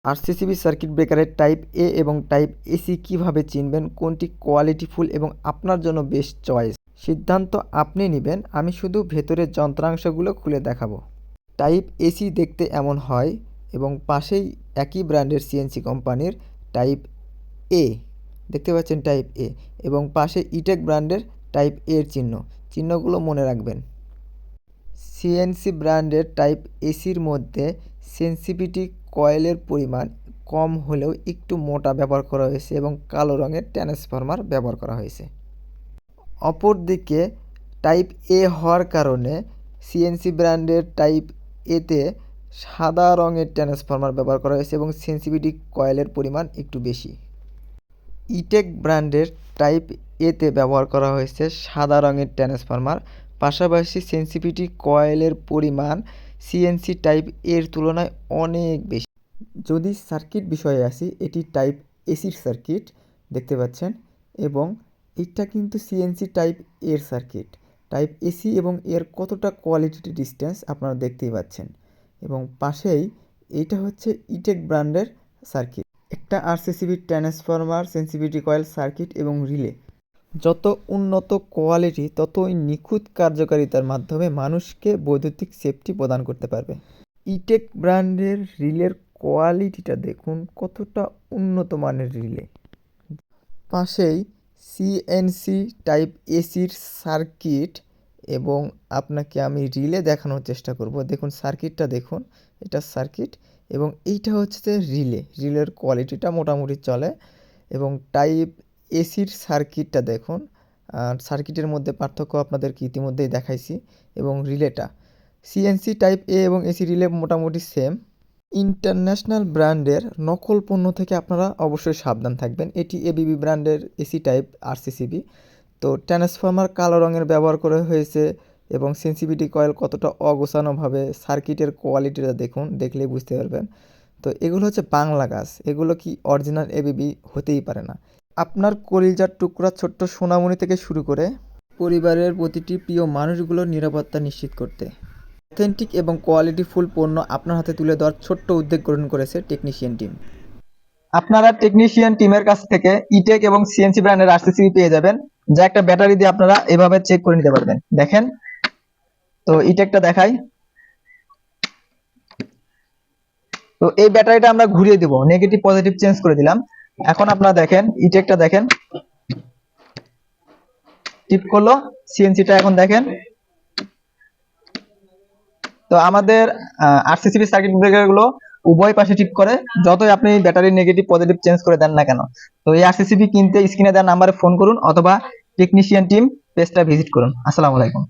RCCB circuit ব্রেকারের type এ এবং type AC কীভাবে চিনবেন, কোনটি কোয়ালিটিফুল এবং আপনার জন্য বেস্ট চয়েস, সিদ্ধান্ত আপনি নেবেন। আমি শুধু ভেতরের যন্ত্রাংশগুলো খুলে দেখাবো। টাইপ এসি দেখতে এমন হয় এবং পাশেই একই ব্র্যান্ডের সিএনসি কোম্পানির টাইপ এ দেখতে পাচ্ছেন, টাইপ এ, এবং পাশে ইটেক ব্র্যান্ডের টাইপ এর চিহ্নগুলো মনে রাখবেন। সিএনসি ব্র্যান্ডের টাইপ এসির মধ্যে সেন্সিটিভিটি কয়েলের পরিমাণ কম হলেও একটু মোটা ব্যবহার করা হয়েছে এবং কালো রঙের ট্রান্সফরমার ব্যবহার করা হয়েছে। অপরদিকে টাইপ এ হওয়ার কারণে সিএনসি ব্র্যান্ডের টাইপ এতে সাদা রঙের ট্রান্সফরমার ব্যবহার করা হয়েছে এবং সেন্সিটিভিটি কয়েলের পরিমাণ একটু বেশি। ইটেক ব্র্যান্ডের টাইপ এতে ব্যবহার করা হয়েছে সাদা রঙের ট্রান্সফরমার, পাশাপাশি সেন্সিটিভিটি কয়েলের পরিমাণ সিএনসি টাইপ এর তুলনায় অনেক বেশি। যদি সার্কিট বিষয়ে আসি, এটি টাইপ এসির সার্কিট দেখতে পাচ্ছেন এবং এটা কিন্তু সিএনসি টাইপ এর সার্কিট। টাইপ এসি এবং এর কতটা কোয়ালিটি ডিস্টেন্স আপনারা দেখতেই পাচ্ছেন। এবং পাশেই এইটা হচ্ছে ইটেক ব্র্যান্ডের সার্কিট, একটা RCCB transformer, sensitivity coil, circuit এবং রিলে। যত উন্নত কোয়ালিটি ততই নিখুঁত কার্যকারিতার মাধ্যমে মানুষকে বৈদ্যুতিক সেফটি প্রদান করতে পারবে। ইটেক ব্র্যান্ডের রিলের কোয়ালিটিটা দেখুন, কতটা উন্নত মানের রিলে। পাশেই সিএনসি টাইপ এসির সার্কিট এবং আপনাকে আমি রিলে দেখানোর চেষ্টা করব। দেখুন সার্কিটটা দেখুন, এটা সার্কিট এবং এইটা হচ্ছে রিলের কোয়ালিটিটা মোটামুটি চলে। এবং টাইপ এসির সার্কিটটা দেখুন, সার্কিটের মধ্যে পার্থক্য আপনাদেরকে ইতিমধ্যেই দেখাইছি। এবং রিলেটা সিএনসি টাইপ এ এবং এসি রিলে মোটামুটি সেম। ইন্টারন্যাশনাল ব্র্যান্ডের নকল পণ্য থেকে আপনারা অবশ্যই সাবধান থাকবেন। এটি এবিবি ব্র্যান্ডের এসি টাইপ আরসিসিবি। তো ট্রান্সফরমার কালো রঙের ব্যবহার করা হয়েছে এবং সেন্সিটিভিটি কয়েল কতটা অগোছানোভাবে, সার্কিটের কোয়ালিটিটা দেখুন, দেখলেই বুঝতে পারবেন। তো এগুলো হচ্ছে বাংলা কাজ, এগুলো কি অরিজিনাল এবিবি হতেই পারে না। আপনার কলিজার টুকরা ছোট্ট সোনামণি থেকে শুরু করে পরিবারের প্রতিটি প্রিয় মানুষগুলোর নিরাপত্তা নিশ্চিত করতে অথেন্টিক এবং কোয়ালিটিফুল পণ্য আপনার হাতে তুলে দেওয়ার ছোট্ট উদ্যোগ গ্রহণ করেছে টেকনিশিয়ান টিম। আপনারা টেকনিশিয়ান টিমের কাছ থেকে ইটেক এবং সিএনসি ব্র্যান্ডের আরসিসিবি পেয়ে যাবেন, যা একটা ব্যাটারি দিয়ে আপনারা এভাবে চেক করে নিতে পারবেন। দেখেন তো ইটেকটা দেখাই। তো এই ব্যাটারিটা আমরা ঘুরিয়ে দিব, নেগেটিভ পজিটিভ চেঞ্জ করে দিলাম। এখন আপনারা দেখেন ইটেকটা দেখেন, টিপ করলো, সিএনসিটা এখন দেখেন। তো আমাদের আরসিসিবি সার্কিট ব্রেকার গুলো উভয় পাশে টিপ করে, যতই আপনি ব্যাটারি নেগেটিভ পজিটিভ চেঞ্জ করে দেন না কেন। তো এই আরসিসিবি কিনতে স্ক্রিনে দেওয়া নাম্বারে ফোন করুন অথবা টেকনিশিয়ান টিম পেজটা ভিজিট করুন। আসসালামু আলাইকুম।